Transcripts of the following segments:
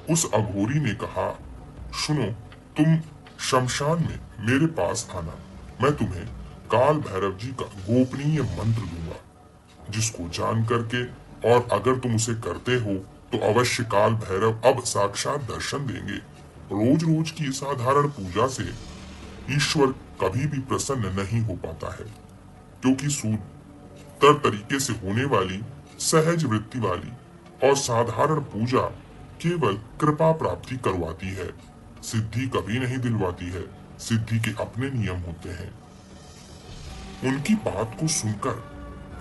उस अघोरी ने कहा, सुनो, तुम शमशान में मेरे पास आना। मैं तुम्हें काल भैरव जी का गोपनीय मंत्र दूंगा, जिसको जान करके और अगर तुम उसे करते हो तो अवश्य काल भैरव अब साक्षात दर्शन देंगे। रोज रोज की साधारण पूजा से ईश्वर कभी भी प्रसन्न नहीं हो पाता है, क्योंकि सूतर तरीके से होने वाली सहज वृत्ति वाली और साधारण पूजा केवल कृपा प्राप्ति करवाती है, सिद्धि कभी नहीं दिलवाती है। सिद्धि के अपने नियम होते हैं। उनकी बात को सुनकर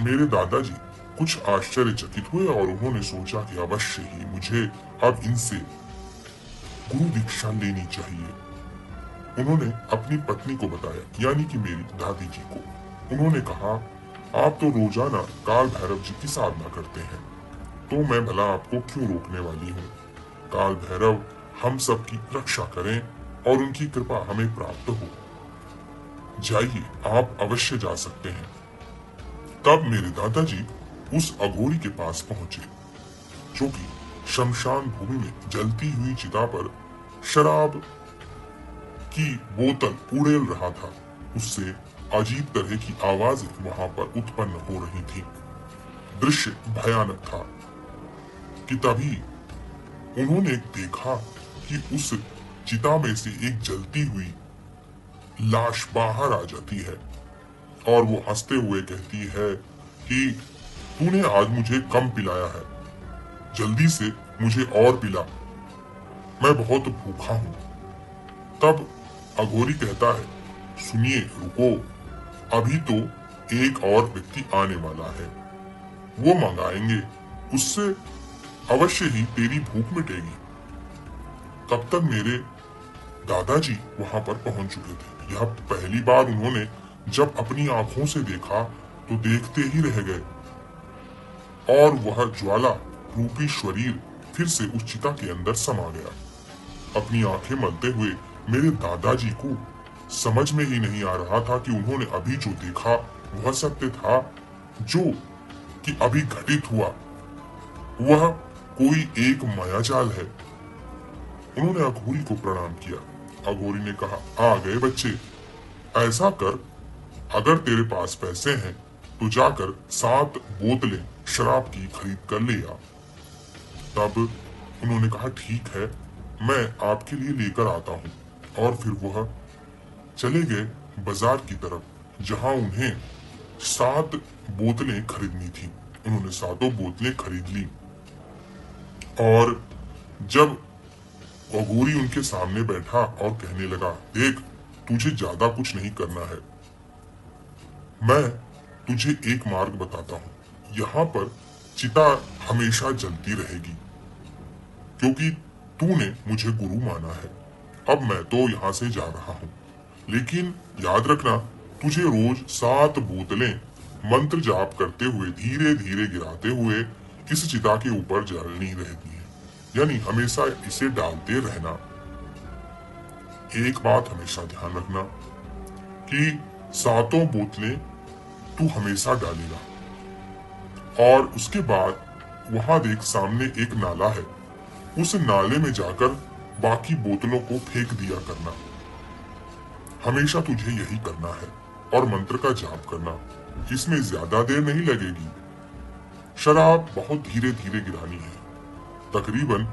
मेरे दादाजी कुछ आश्चर्यचकित हुए और उन्होंने सोचा कि अवश्य ही मुझे अब इनसे गुरु दीक्षा लेनी चाहिए। उन्होंने अपनी पत्नी को बताया, यानी कि मेरी दादी जी को। उन्होंने कहा, आप तो रोजाना काल भैरव जी की साधना करते हैं, तो मैं भला आपको क्यों रोकने वाली हूँ। काल भैरव हम सब की रक्षा करें और उनकी कृपा हमें प्राप्त हो। जाइए, आप अवश्य जा सकते हैं। तब मेरे दादाजी उस अघोरी के पास पहुंचे, जो कि शमशान भूमि में जलती हुई चिता पर शराब की बोतल उड़ेल रहा था। उससे अजीब तरह की आवाजें वहां पर उत्पन्न हो रही थी। दृश्य भयानक था कि तभी उन्होंने देखा कि उस चिता में से एक जलती हुई लाश बाहर आ जाती है और वो हंसते हुए कहती है कि तूने आज मुझे कम पिलाया है, जल्दी से मुझे और पिला, मैं बहुत भूखा हूं। तब अघोरी कहता है, सुनिए, रुको, अभी तो एक और व्यक्ति आने वाला है, वो मंगाएंगे, उससे अवश्य ही तेरी भूख मिटेगी। तब तक मेरे दादाजी वहां पर पहुंच चुके थे। यह पहली बार उन्होंने जब अपनी आंखों से देखा तो देखते ही रह गए, और वह ज्वाला रूपी शरीर फिर से उस चिता के अंदर समा गया। अपनी आंखें मलते हुए मेरे दादाजी को समझ में ही नहीं आ रहा था कि उन्होंने अभी जो देखा वह सत्य था, जो कि अभी घटित हुआ वह कोई एक मायाजाल है। उन्होंने अघोरी को प्रणाम किया। अघोरी ने कहा, आ गए बच्चे, ऐसा कर, अगर तेरे पास पैसे हैं तो जाकर 7 बोतलें शराब की खरीद कर ले आ। तब उन्होंने कहा, ठीक है, मैं आपके लिए लेकर आता हूँ। और फिर वह चले गए बाजार की तरफ, जहां उन्हें 7 बोतलें खरीदनी थी। उन्होंने 7 बोतलें खरीद ली और जब अघोरी उनके सामने बैठा और कहने लगा, देख, तुझे ज्यादा कुछ नहीं करना है, मैं तुझे एक मार्ग बताता हूँ। यहाँ पर चिता हमेशा जलती रहेगी, क्योंकि तूने मुझे गुरु माना है। अब मैं तो यहाँ से जा रहा हूँ, लेकिन याद रखना, तुझे रोज 7 बोतलें मंत्र जाप करते हुए धीरे धीरे गिराते हुए इस चिता के ऊपर जलनी रहती है, यानी हमेशा इसे डालते रहना। एक बात हमेशा ध्यान रखना कि 7 बोतलें तू हमेशा डालेगा, और उसके बाद वहां देख, सामने एक नाला है, उस नाले में जाकर बाकी बोतलों को फेंक दिया करना। हमेशा तुझे यही करना है और मंत्र का जाप करना। इसमें ज्यादा देर नहीं लगेगी। शराब बहुत धीरे धीरे गिरानी है। तकरीबन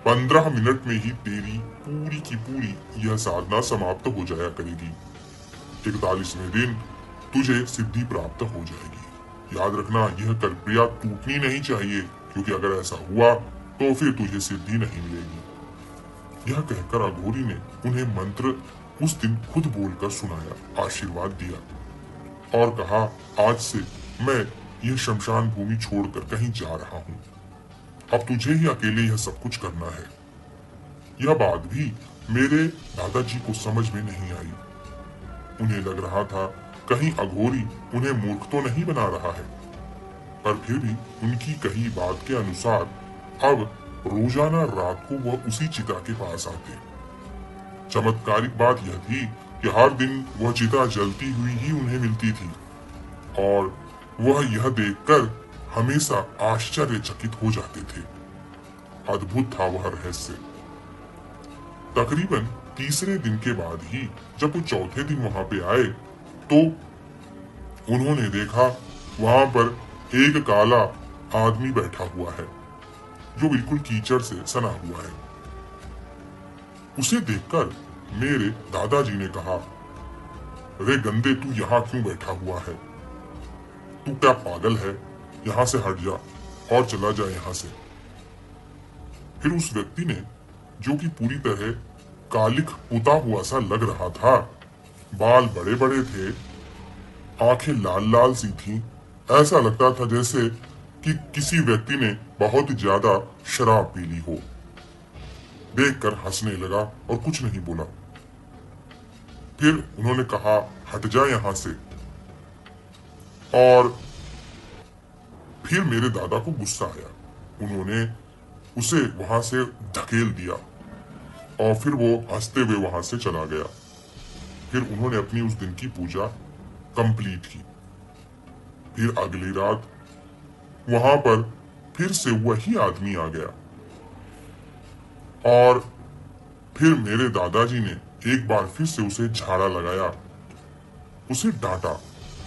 15 मिनट में ही तेरी पूरी की पूरी यह साधना समाप्त हो जाया करेगी। 41वें दिन तुझे सिद्धि प्राप्त हो जाएगी। याद रखना, यह प्रक्रिया टूटनी नहीं चाहिए, क्योंकि अगर ऐसा हुआ तो फिर तुझे सिद्धि नहीं मिलेगी। यह कहकर अघोरी ने उन्हें मंत्र उस दिन खुद बोलकर सुनाया, आशीर्वाद दिया और कहा, आज से मैं यह शमशान भूमि छोड़कर कहीं जा रहा हूँ। अब तुझे ही अकेले यह सब कुछ करना है। यह बात भी मेरे दादाजी को समझ में नहीं आई। उन्हें लग रहा था कहीं अघोरी उन्हें मूर्ख तो नहीं बना रहा है, पर फिर भी उनकी कही बात के अनुसार अब रोजाना रात को वह उसी चिता के पास आते। चमत्कारिक बात यह थी कि हर दिन वह चिता जलती हुई ही उन्हें मिलती थी, और वह यह देखकर हमेशा आश्चर्यचकित हो जाते थे। अद्भुत था वह रहस्य। तकरीबन तीसरे दिन के बाद ही जब वो चौथे दिन वहां पे आए तो उन्होंने देखा वहां पर एक काला आदमी बैठा हुआ है जो बिल्कुल कीचड़ से सना हुआ है। उसे देखकर मेरे दादाजी ने कहा, अरे गंदे, तू यहाँ क्यों बैठा हुआ है? तू क्या पागल है? यहाँ से हट जा और चला जा यहाँ से। फिर उस व्यक्ति ने, जो कि पूरी तरह कालिख पुता हुआ सा लग रहा था, बाल बड़े बड़े थे, आंखें लाल लाल सी थीं, ऐसा लगता था जैसे कि किसी व्यक्ति ने बहुत ज्यादा शराब पी ली हो। देखकर हंसने लगा और कुछ नहीं बोला। फिर उन्होंने कहा, हट जा यहां से। और फिर मेरे दादा को गुस्सा आया। उन्होंने उसे वहां से धकेल दिया और फिर वो हंसते हुए वहां से चला गया। फिर उन्होंने अपनी उस दिन की पूजा कंप्लीट की। फिर अगली रात वहां पर फिर से वही आदमी आ गया और फिर मेरे दादाजी ने एक बार फिर से उसे झाड़ा लगाया, उसे डांटा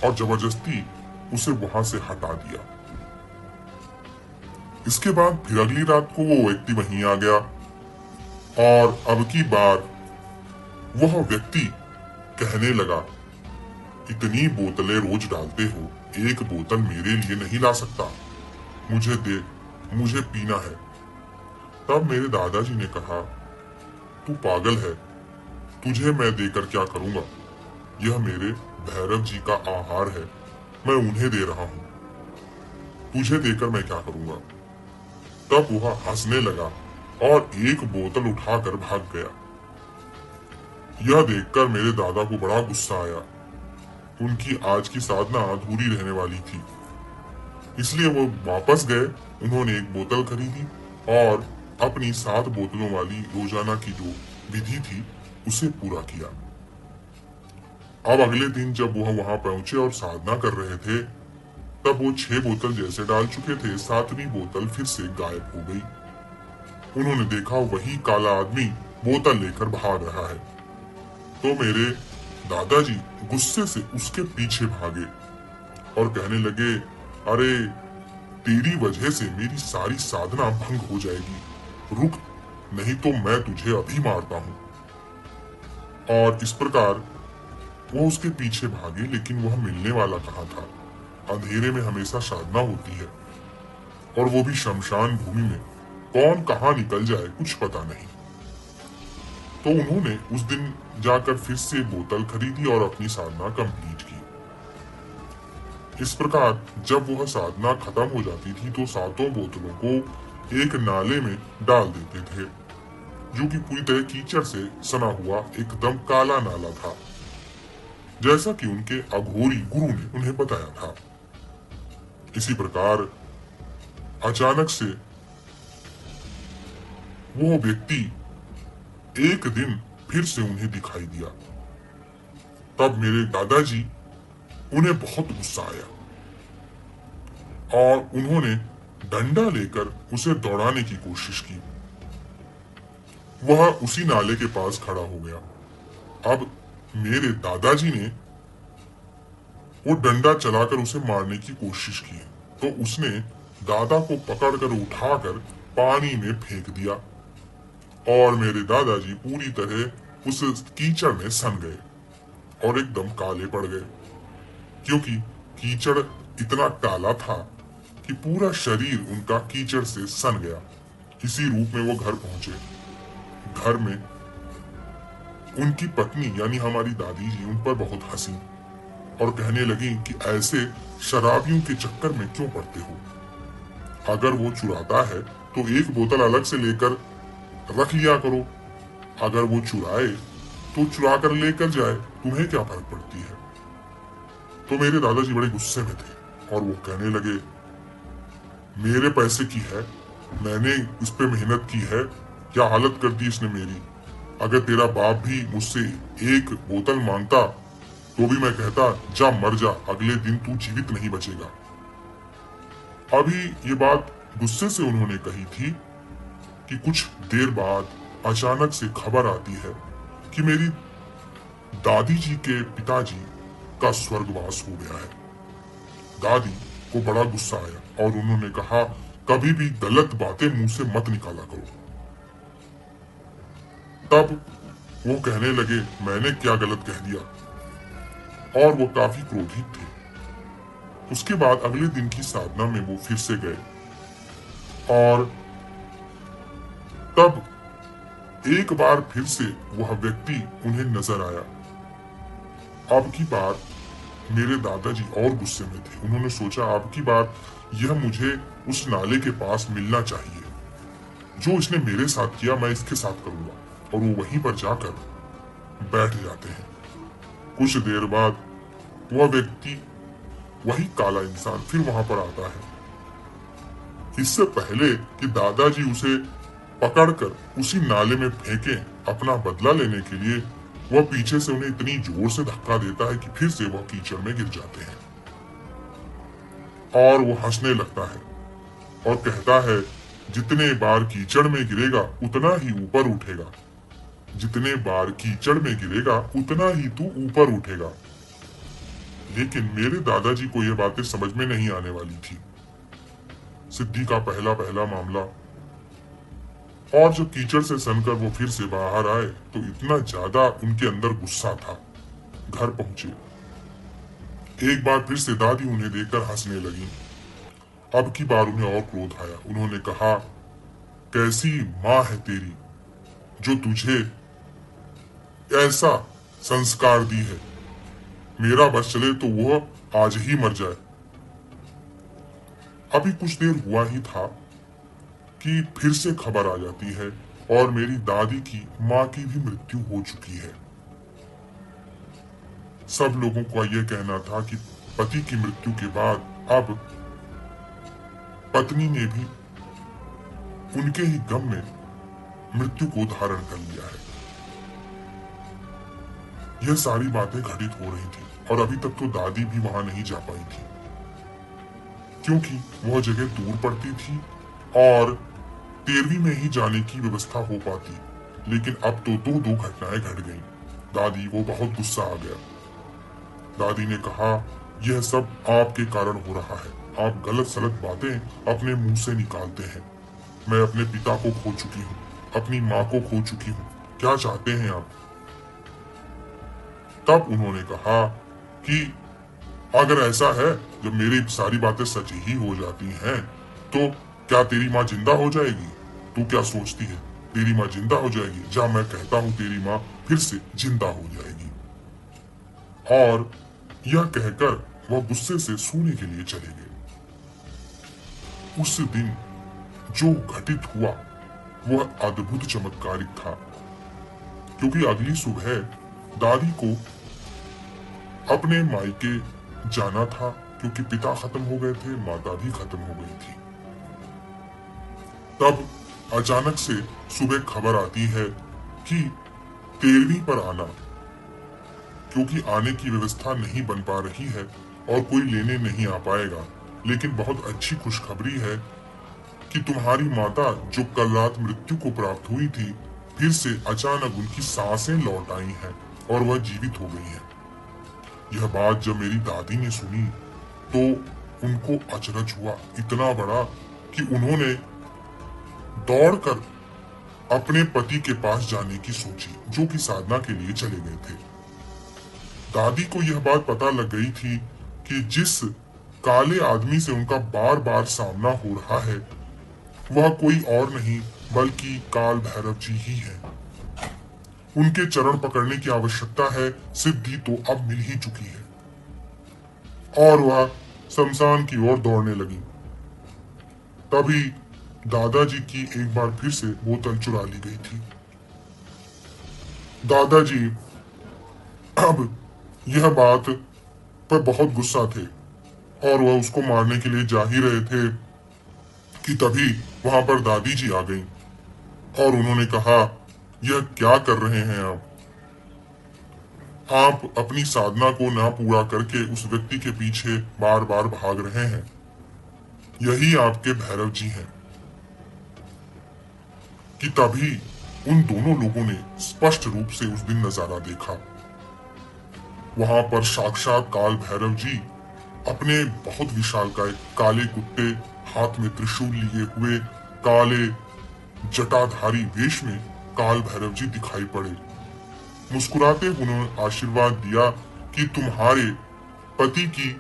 और जबरदस्ती उसे वहां से हटा दिया। इसके बाद फिर अगली रात को वो व्यक्ति वहीं आ गया और अब की बार वह व्यक्ति कहने लगा, इतनी बोतलें रोज डालते हो, एक बोतल मेरे लिए नहीं ला सकता? मुझे दे, मुझे पीना है। तब मेरे दादाजी ने कहा, तू पागल है, तुझे मैं देकर क्या करूंगा? यह मेरे भैरव जी का आहार है, मैं उन्हें दे रहा हूं, तुझे देकर मैं क्या करूंगा? तब वह हंसने लगा और एक बोतल उठाकर भाग गया। यह देखकर मेरे दादा को बड़ा गुस्सा आया। उनकी आज की साधना अधूरी रहने वाली थी, इसलिए वो वापस गए। उन्होंने एक बोतल खरीदी और अपनी 7 बोतलों वाली रोजाना की जो विधि थी उसे पूरा किया। अब अगले दिन जब वह वहां पहुंचे और साधना कर रहे थे, तब वो 6 बोतल जैसे डाल चुके थे, 7वीं बोतल फिर से गायब हो गई। उन्होंने देखा वही काला आदमी बोतल लेकर भाग रहा है, तो मेरे दादाजी गुस्से से उसके पीछे भागे और कहने लगे, अरे तेरी वजह से मेरी सारी साधना भंग हो जाएगी, रुक, नहीं तो मैं तुझे अभी मारता हूं। और इस प्रकार वो उसके पीछे भागे, लेकिन वह मिलने वाला कहाँ था। अंधेरे में हमेशा साधना होती है और वो भी शमशान भूमि में, कौन कहाँ निकल जाए कुछ पता नहीं। तो उन्होंने उस दिन जाकर फिर से बोतल खरीदी और अपनी साधना कंप्लीट की। इस प्रकार जब वह साधना खत्म हो जाती थी तो 7 बोतलों को एक नाले में डाल देते थे, जो कि पूरी तरह कीचड़ से सना हुआ एकदम काला नाला था, जैसा कि उनके अघोरी गुरु ने उन्हें बताया था। इसी प्रकार अचानक से वो व्यक्ति एक दिन फिर से उन्हें दिखाई दिया। तब मेरे दादाजी, उन्हें बहुत गुस्सा आया और उन्होंने डंडा लेकर उसे दौड़ाने की कोशिश की। वह उसी नाले के पास खड़ा हो गया। अब मेरे दादाजी ने वो डंडा चलाकर उसे मारने की कोशिश की, तो उसने दादा को पकड़कर उठाकर पानी में फेंक दिया और मेरे दादाजी पूरी तरह उस कीचड़ में सन गए और एकदम काले पड़ गए, क्योंकि कीचड़ इतना काला था कि पूरा शरीर उनका कीचड़ से सन गया। इसी रूप में वो घर पहुंचे। घर में उनकी पत्नी यानी हमारी दादी जी उन पर बहुत हंसी और कहने लगी कि ऐसे शराबियों के चक्कर में क्यों पड़ते हो? अगर वो चुराता है तो एक बोतल अलग से लेकर रख लिया करो, अगर वो चुराए तो चुरा कर लेकर जाए, तुम्हें क्या फर्क पड़ती है? तो मेरे दादाजी बड़े गुस्से में थे और वो कहने लगे, मेरे पैसे की है, मैंने इस पे मेहनत की है, क्या हालत कर दी इसने मेरी। अगर तेरा बाप भी मुझसे एक बोतल मांगता तो भी मैं कहता, जा मर जा, अगले दिन तू जीवित नहीं बचेगा। अभी ये बात गुस्से से उन्होंने कही थी, कि कुछ देर बाद अचानक से खबर आती है कि मेरी दादी जी के पिताजी का स्वर्गवास हो गया है। दादी को बड़ा गुस्सा आया और उन्होंने कहा, कभी भी गलत बातें मुंह से मत निकाला करो। तब वो कहने लगे, मैंने क्या गलत कह दिया, और वो काफी क्रोधित थे। उसके बाद अगले दिन की साधना में वो फिर से गए और तब एक बार फिर से वह व्यक्ति उन्हें नजर आया। अब की बार मेरे दादाजी और गुस्से में थे। उन्होंने सोचा, अब की बार यह मुझे उस नाले के पास मिलना चाहिए। जो इसने मेरे साथ किया मैं इसके साथ करूंगा। और वो वहीं पर जाकर बैठ जाते हैं। कुछ देर बाद वह व्यक्ति, वही काला इंसान फिर वहां पर आता है। इससे पहले कि दादाजी उसे पकड़कर उसी नाले में फेंके अपना बदला लेने के लिए, वह पीछे से उन्हें इतनी जोर से धक्का देता है कि फिर से वह कीचड़ में गिर जाते हैं। और वो हंसने लगता है और कहता है, जितने बार कीचड़ में गिरेगा उतना ही ऊपर उठेगा। जितने बार कीचड़ में गिरेगा उतना ही तू ऊपर उठेगा। लेकिन मेरे दादाजी को यह बातें समझ में नहीं आने वाली थी। सिद्धि का पहला पहला मामला। और जब कीचड़ से सनकर वो फिर से बाहर आए तो इतना ज्यादा उनके अंदर गुस्सा था। घर पहुंचे, एक बार फिर से दादी उन्हें देखकर हंसने लगी। अब की बार उन्हें और क्रोध आया। उन्होंने कहा, कैसी माँ है तेरी जो तुझे ऐसा संस्कार दी है। मेरा बस चले तो वह आज ही मर जाए। अभी कुछ देर हुआ ही था कि फिर से खबर आ जाती है और मेरी दादी की माँ की भी मृत्यु हो चुकी है। सब लोगों का यह कहना था कि पति की मृत्यु के बाद अब पत्नी ने भी उनके ही गम में मृत्यु को धारण कर लिया है। यह सारी बातें घटित हो रही थी और अभी तक तो दादी भी वहां नहीं जा पाई थी, क्योंकि वह जगह दूर पड़ती थी और 13वीं में ही जाने की व्यवस्था हो पाती। लेकिन अब तो दो घटनाएं घट गईं। दादी को बहुत गुस्सा आ गया। दादी ने कहा, यह सब आपके कारण हो रहा है। आप गलत सलत बातें अपने मुंह से निकालते हैं। मैं अपने पिता को खो चुकी हूँ, अपनी माँ को खो चुकी हूँ। क्या चाहते हैं आप? तब उन्होंने कहा कि अगर ऐसा है, जब मेरी सारी बातें सच ही हो जाती हैं, तो क्या तेरी माँ जिंदा हो जाएगी? तू क्या सोचती है, तेरी माँ जिंदा हो जाएगी? जा, मैं कहता हूँ तेरी माँ फिर से जिंदा हो जाएगी। और यह कहकर वह गुस्से से सोने के लिए चले गए। उस दिन जो घटित हुआ वह अद्भुत चमत्कारिक था, क्योंकि अगली सुबह दादी को अपने मायके जाना था, क्योंकि पिता खत्म हो गए थे, माता भी खत्म हो गई थी। तब अचानक से सुबह खबर आती है कि 13वीं पर आना, क्योंकि आने की व्यवस्था नहीं बन पा रही है और कोई लेने नहीं आ पाएगा। लेकिन बहुत अच्छी खुशखबरी है कि तुम्हारी माता जो कल रात मृत्यु को प्राप्त हुई थी, फिर से अचानक उनकी सांसें लौट आई हैं और वह जीवित हो गई है। यह बात जब मेरी दादी ने सुनी तो उनको अचरज हुआ इतना बड़ा कि उन्होंने दौड़कर अपने पति के पास जाने की सोची, जो कि साधना के लिए चले गए थे। दादी को यह बात पता लग गई थी कि जिस काले आदमी से उनका बार बार सामना हो रहा है वह कोई और नहीं बल्कि काल भैरव जी ही है। उनके चरण पकड़ने की आवश्यकता है। सिद्धि तो अब मिल ही चुकी है। और वह शमशान की ओर दौड़ने लगी। तभी दादाजी की एक बार फिर से बोतल चुरा ली गई थी। दादाजी अब यह बात पर बहुत गुस्सा थे और वह उसको मारने के लिए जा ही रहे थे कि तभी वहां पर दादी जी आ गई और उन्होंने कहा, यह क्या कर रहे हैं आप? आप अपनी साधना को ना पूरा करके उस व्यक्ति के पीछे बार बार भाग रहे हैं। यही आपके भैरव जी हैं। कि तभी उन दोनों लोगों ने स्पष्ट रूप से उस दिन नजारा देखा। वहां पर साक्षात काल भैरव जी अपने बहुत विशालकाय काले कुत्ते, हाथ में त्रिशूल लिए हुए, काले जटाधारी वेश में काल भैरव जी दिखाई पड़े। मुस्कुराते उन्होंने आशीर्वाद दिया कि तुम्हारे पति की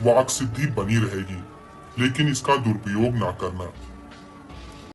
वाक सिद्धि बनी रहेगी, लेकिन इसका दुरुपयोग ना करना।